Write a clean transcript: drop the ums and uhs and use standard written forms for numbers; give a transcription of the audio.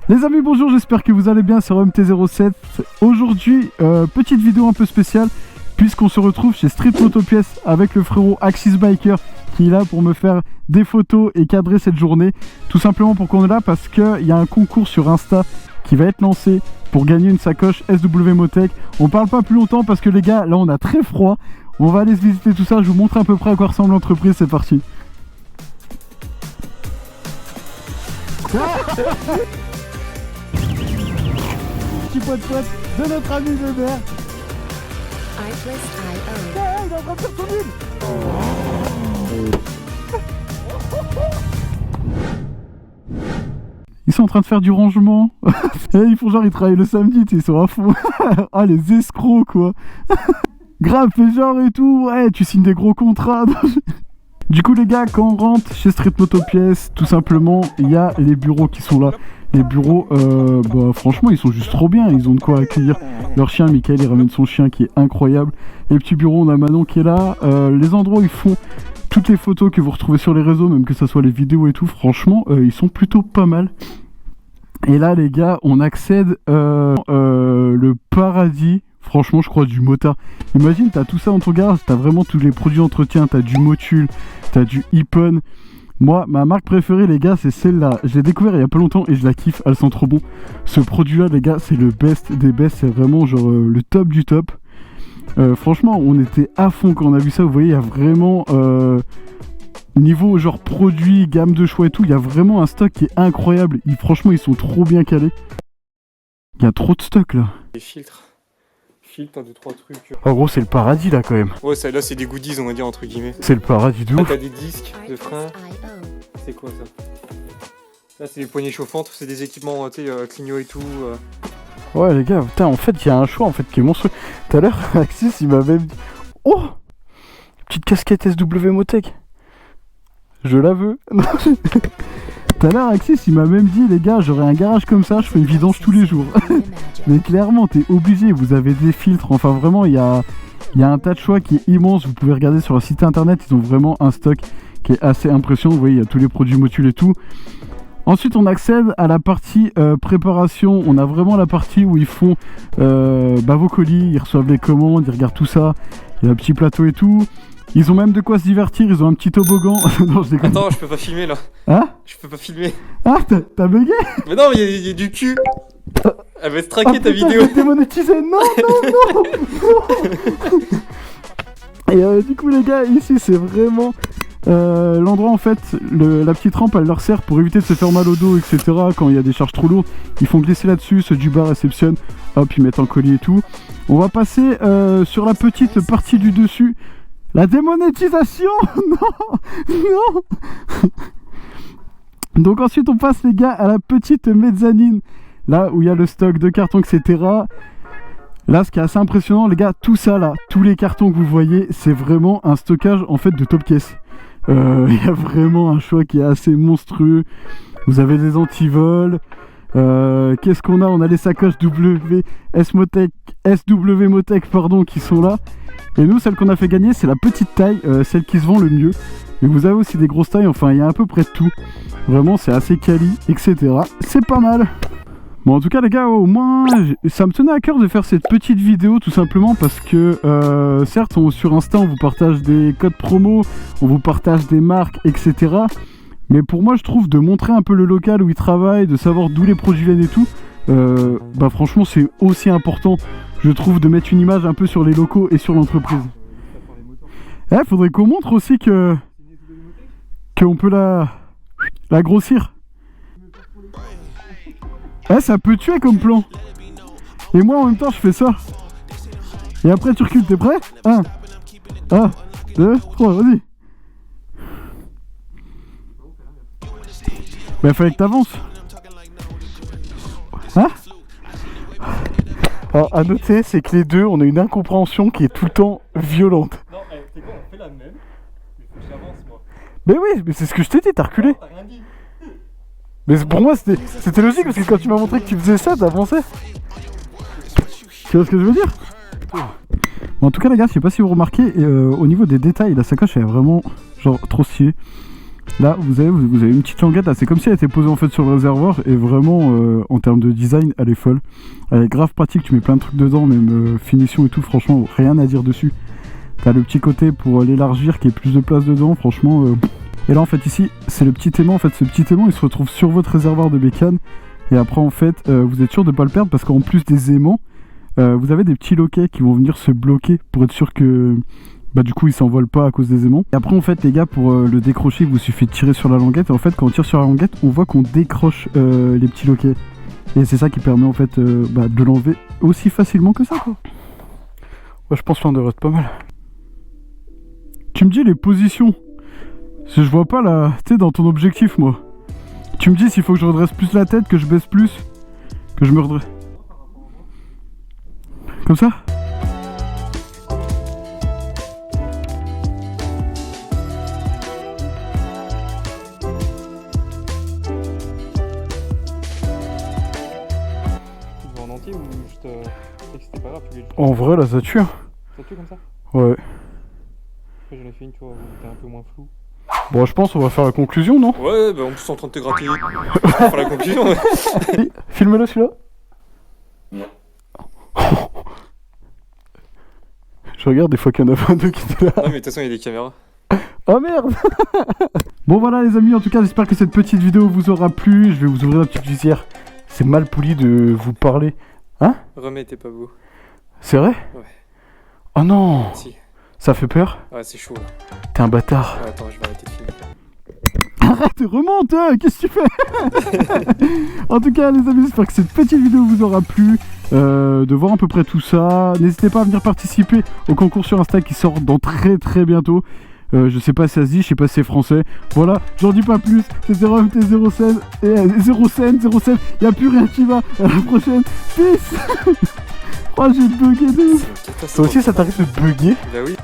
Les amis, bonjour, j'espère que vous allez bien sur MT07. Aujourd'hui, petite vidéo un peu spéciale, puisqu'on se retrouve chez Street Motopièces avec le frérot Axis Biker qui est là pour me faire des photos et cadrer cette journée. Tout simplement pour qu'on est là parce qu'il y a un concours sur Insta qui va être lancé pour gagner une sacoche SW Motech. On parle pas plus longtemps parce que les gars, là on a très froid. On va aller se visiter tout ça, je vous montre à peu près à quoi ressemble l'entreprise, c'est parti. Petit pote de notre ami Weber. Il est en train de faire son île. Ils sont en train de faire du rangement. Et ils font genre ils travaillent le samedi, ils sont à fond. Ah les escrocs quoi. Grave, fais genre et tout, ouais tu signes des gros contrats. Du coup les gars, quand on rentre chez Street Motopièces, tout simplement, il y a les bureaux qui sont là. Les bureaux, bah franchement ils sont juste trop bien, ils ont de quoi accueillir leur chien. Michael il ramène son chien qui est incroyable. Les petits bureaux, on a Manon qui est là. Les endroits où ils font toutes les photos que vous retrouvez sur les réseaux, même que ce soit les vidéos et tout, franchement ils sont plutôt pas mal. Et là les gars, on accède le paradis. Franchement, je crois du motard. Imagine, t'as tout ça dans ton garage, t'as vraiment tous les produits d'entretien, t'as du Motul, t'as du Ippon. Moi, ma marque préférée, les gars, c'est celle-là. Je l'ai découvert il y a pas longtemps et je la kiffe, elle sent trop bon. Ce produit-là, les gars, c'est le best des best, c'est vraiment genre le top du top. Franchement, on était à fond quand on a vu ça. Vous voyez, il y a vraiment niveau genre produit, gamme de choix et tout, il y a vraiment un stock qui est incroyable. Franchement, ils sont trop bien calés. Il y a trop de stock là. Les filtres. Filtres, 2-3 trucs. En gros, c'est le paradis là quand même. Ouais, ça, là, c'est des goodies, on va dire, entre guillemets. C'est le paradis de Là, ouf. t'as des disques de frein. C'est quoi ça? Là, c'est des poignées chauffantes, c'est des équipements, tu sais, clignot et tout. Ouais, les gars, putain, en fait, il y a un choix en fait qui est monstrueux. Tout à l'heure, Axis, il m'a même dit: oh, petite casquette SW Motech. Je la veux. Tout à l'heure, Axis, il m'a même dit: les gars, j'aurai un garage comme ça, je fais une vidange tous les jours. Mais clairement, t'es obligé, vous avez des filtres, enfin vraiment, il y a un tas de choix qui est immense. Vous pouvez regarder sur leur site internet, ils ont vraiment un stock qui est assez impressionnant. Vous voyez, il y a tous les produits Motul et tout. Ensuite, on accède à la partie préparation. On a vraiment la partie où ils font vos colis, ils reçoivent les commandes, ils regardent tout ça. Il y a un petit plateau et tout. Ils ont même de quoi se divertir, ils ont un petit toboggan. Non, je déconne. Attends, je peux pas filmer là. Hein? Je peux pas filmer. Ah, t'as bugué? Mais non, mais il y a du cul. Elle va se traquer ta vidéo. Je vais démonétiser. Non. Et du coup les gars, ici c'est vraiment l'endroit en fait, la petite rampe elle leur sert pour éviter de se faire mal au dos, etc. Quand il y a des charges trop lourdes, ils font glisser là-dessus, ceux du bar réceptionnent, hop ils mettent en colis et tout. On va passer sur la petite partie du dessus. La démonétisation. Non. Donc ensuite on passe les gars à la petite mezzanine, là où il y a le stock de cartons, etc. Là ce qui est assez impressionnant les gars, tout ça là, tous les cartons que vous voyez, c'est vraiment un stockage en fait de top caisse. Il y a vraiment un choix qui est assez monstrueux. Vous avez des antivols. Qu'est-ce qu'on a? On a les sacoches SW Motech pardon, qui sont là. Et nous, celle qu'on a fait gagner, c'est la petite taille, celle qui se vend le mieux. Mais vous avez aussi des grosses tailles, enfin il y a à peu près de tout. Vraiment c'est assez quali, etc. C'est pas mal. Bon en tout cas les gars, au moins ça me tenait à cœur de faire cette petite vidéo tout simplement parce que certes sur Insta on vous partage des codes promo, on vous partage des marques, etc. Mais pour moi je trouve de montrer un peu le local où ils travaillent, de savoir d'où les produits viennent et tout, bah franchement c'est aussi important je trouve de mettre une image un peu sur les locaux et sur l'entreprise. Faudrait qu'on montre aussi qu'on peut la grossir. Ça peut tuer comme plan. Et moi en même temps je fais ça. Et après tu recules, t'es prêt? 1, 2, 3, vas-y. Bah fallait que t'avances. Hein? Alors à noter c'est que les deux on a une incompréhension qui est tout le temps violente. Non, t'es quoi, on fait la même. Mais faut que j'avance moi. Mais oui, mais c'est ce que je t'ai dit, t'as reculé. T'as rien dit. Mais pour moi c'était logique parce que quand tu m'as montré que tu faisais ça, t'avançais. Tu vois ce que je veux dire? Bon, en tout cas les gars, je sais pas si vous remarquez, au niveau des détails, la sacoche elle est vraiment genre trop stylée. Là, vous avez une petite languette, là, c'est comme si elle était posée en fait sur le réservoir, et vraiment, en termes de design, elle est folle. Elle est grave pratique, tu mets plein de trucs dedans, même finition et tout, franchement, rien à dire dessus. T'as le petit côté pour l'élargir, qui est plus de place dedans, franchement... Et là, en fait, ici, c'est le petit aimant, en fait, ce petit aimant, il se retrouve sur votre réservoir de bécane, et après, en fait, vous êtes sûr de pas le perdre, parce qu'en plus des aimants, vous avez des petits loquets qui vont venir se bloquer, pour être sûr que... Bah du coup il s'envole pas à cause des aimants. Et après en fait les gars, pour le décrocher, il vous suffit de tirer sur la languette. Et en fait quand on tire sur la languette, on voit qu'on décroche les petits loquets. Et c'est ça qui permet en fait de l'enlever aussi facilement que ça quoi. Ouais, je pense qu'on devrait être pas mal. Tu me dis les positions. Je vois pas là, tu sais, dans ton objectif moi. Tu me dis s'il faut que je redresse plus la tête, que je baisse plus, que je me redresse. Comme ça ? Ou juste que c'était pas grave, tu voulais... En vrai là ça tue. Ça tue comme ça? Ouais. Après j'en ai fait une, tu vois, où t'es un peu moins flou. Bon je pense on va faire la conclusion, non? Ouais, bah en plus en train de te gratter. On va faire la conclusion, ouais. Filme-le celui-là. Je regarde des fois qu'il y en a 22 qui étaient là. Non mais de toute façon il y a des caméras. Oh merde. Bon voilà les amis, en tout cas j'espère que cette petite vidéo vous aura plu. Je vais vous ouvrir la petite visière. C'est mal poli de vous parler. Hein? Remets, t'es pas beau. C'est vrai? Ouais. Oh non! Si. Ça fait peur? Ouais, c'est chaud là. T'es un bâtard. Ouais, attends, je vais arrêter de filmer. Arrête, remonte, qu'est-ce que tu fais? En tout cas les amis, j'espère que cette petite vidéo vous aura plu. De voir à peu près tout ça. N'hésitez pas à venir participer au concours sur Insta qui sort dans très bientôt. Je sais pas si ça se dit, je sais pas si c'est français. Voilà, j'en dis pas plus. C'est 0MT07 et 07, y'a plus rien qui va. À la prochaine. Peace. Oh, j'ai bugué de ouf. Toi aussi ça t'arrive de bugger? Bah oui.